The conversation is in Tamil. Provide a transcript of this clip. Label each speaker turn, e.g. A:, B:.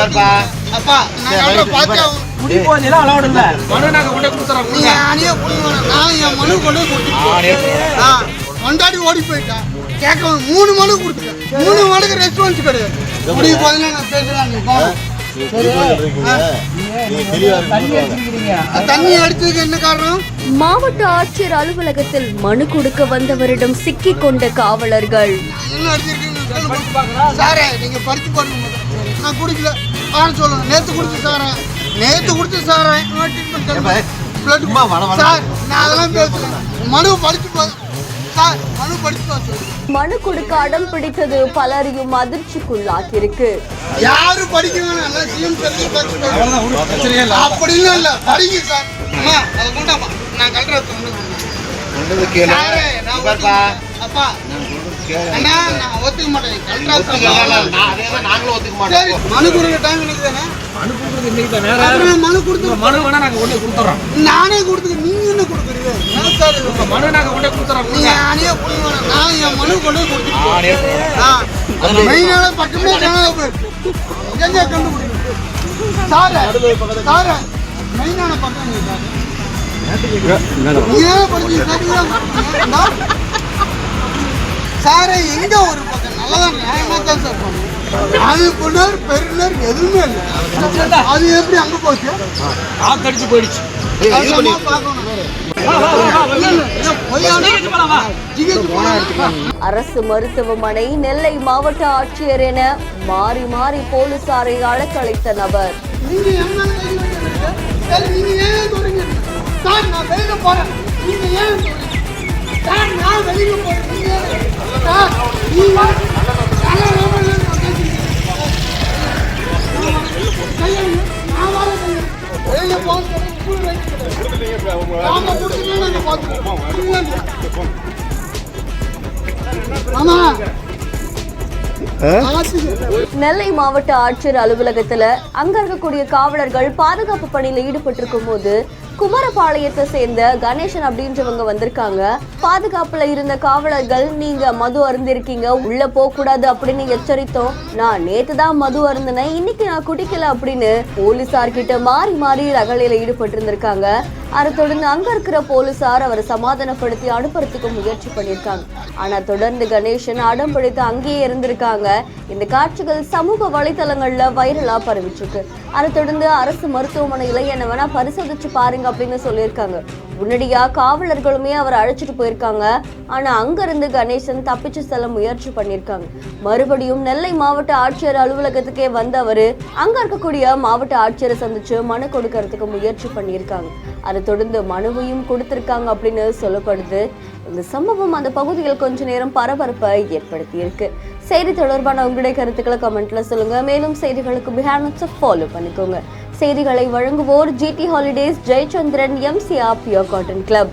A: அப்பா நான் பாத்தா
B: குடி போனீங்களா அலௌட் இல்ல
C: மனு நாங்க கொண்டு கொடுத்துறோம்.
A: நீங்க அணியே புடிங்க. நான் என் மனு கொண்டு கொடுத்துட்டேன். கொண்டாடி ஓடி போயிட்டேன். கேட்க 3 மனு கொடுத்துட்டேன். 3 மனுக்கு ரெஸ்பான்ஸ் கிடையாது. குடி போதே நான் பேசுறேன். தண்ணி அடிச்சதுக்கு என்ன காரணம்?
D: மாவட்ட ஆட்சியர் அலுவலகத்தில் மனு கொடுக்க வந்தவரிடம் சிக்கிக் கொண்ட காவலர்கள்.
A: என்ன அடிச்சிருக்கீங்க சாரே? நீங்க பறிச்சு போடுங்க. நான் குடிக்கல சொல்லுங்க. நேத்து குடிச்சு சாரே சார், நான் அதெல்லாம் பேசுறேன். மனு படிச்சு சார், மனு படிச்சு
D: மனு கொடுக்க அடம் பிடித்தது பலரையும் அதிர்ச்சிக்குள்ளாக்கியிருக்கு.
A: யாரு படிக்கணும்? அப்படின்னு இல்ல, படிங்க சார். அதை கொண்டாமா நான் கல்றது அப்பா அண்ணா, நான் ஒத்துக்க மாட்டேன். மனு கொடுக்க டைம் தானே. மனு கொடுத்து
C: மனு வேணா நாங்க கொண்டு கொடுத்துறோம்.
A: நானே கொடுத்துக்க. நீங்க என்ன கொடுக்குறீங்க?
C: மனு நாங்க கொண்டு கொடுத்துறோம்.
A: நீங்க அணியே புடிங்க. நான் என் மனு கொண்டு கொடுத்துருக்கேன். மெயினான பக்கமே காணாம போயிருக்கு. எங்க கண்டுபிடிங்க சார மெயினான பக்கம் சார எங்க ஒரு பக்கம் நல்லதான் நியாயமா தான் சார் பண்ணும். அனுப்புனர் பெருனர் எதுவுமே இல்லை. அது எப்படி அங்க போச்சு?
C: ஆக்கடிச்சு போயிடுச்சு.
D: அரசு மருத்துவமனை, நெல்லை மாவட்ட ஆட்சியர் என மாறி மாறி போலீசாரை அழைத்த நபர்.
A: நீங்க ஏன் சொல்றீங்க சார்? நான் வெளியில போறேன். நீங்க ஏன் சார்? நான் வெளியில போறேன்.
D: நெல்லை மாவட்ட ஆட்சியர் அலுவலகத்துல அங்க இருக்கக்கூடிய காவலர்கள் பாதுகாப்பு பணியில ஈடுபட்டிருக்கும் போது குமரபாளையத்தை சேர்ந்த கணேசன் அப்படின்றவங்க வந்திருக்காங்க. பாதுகாப்புல இருந்த காவலர்கள், நீங்க மது அருந்திருக்கீங்க, உள்ள போக கூடாது அப்படின்னு எச்சரித்தோம். நான் நேத்துதான் மது அருந்தினேன், இன்னைக்கு நான் குடிக்கல அப்படின்னு போலீசார்கிட்ட மாறி மாறி ரகளையில ஈடுபட்டு இருந்திருக்காங்க. அதை தொடர்ந்து அங்க இருக்கிற போலீசார் அவரை சமாதானப்படுத்தி அனுப்புறதுக்கு முயற்சி பண்ணியிருக்காங்க. ஆனா தொடர்ந்து கணேசன் அடம் பிடித்து அங்கேயே இருந்திருக்காங்க. இந்த காட்சிகள் சமூக வலைதளங்கள்ல வைரலா பரவிச்சிருக்கு. அதை தொடர்ந்து அரசு மருத்துவமனையில என்ன வேணா பரிசோதிச்சு பாருங்க அப்படின்னு சொல்லியிருக்காங்க. உடனடியா காவலர்களுமே அவரை அழைச்சிட்டு போயிருக்காங்க. ஆனா அங்க இருந்து கணேசன் தப்பிச்சு செல்ல முயற்சி பண்ணிருக்காங்க. மறுபடியும் நெல்லை மாவட்ட ஆட்சியர் அலுவலகத்துக்கே வந்தவரு அங்க இருக்கக்கூடிய மாவட்ட ஆட்சியரை சந்திச்சு மனு கொடுக்கறதுக்கு முயற்சி பண்ணியிருக்காங்க. அதை தொடர்ந்து மனுவையும் கொடுத்திருக்காங்க அப்படின்னு சொல்லப்படுது. இந்த சம்பவம் அந்த பகுதியில் கொஞ்ச நேரம் பரபரப்பை ஏற்படுத்தி இருக்கு. செய்தி தொடர்பான உங்களுடைய கருத்துக்களை கமெண்ட்ல சொல்லுங்க. மேலும் செய்திகளுக்கு பிஹேண்ட் ஃபாலோ பண்ணிக்கோங்க. செய்திகளை வழங்குவோர் GT holidays, Jayachandran, MCR pure cotton club.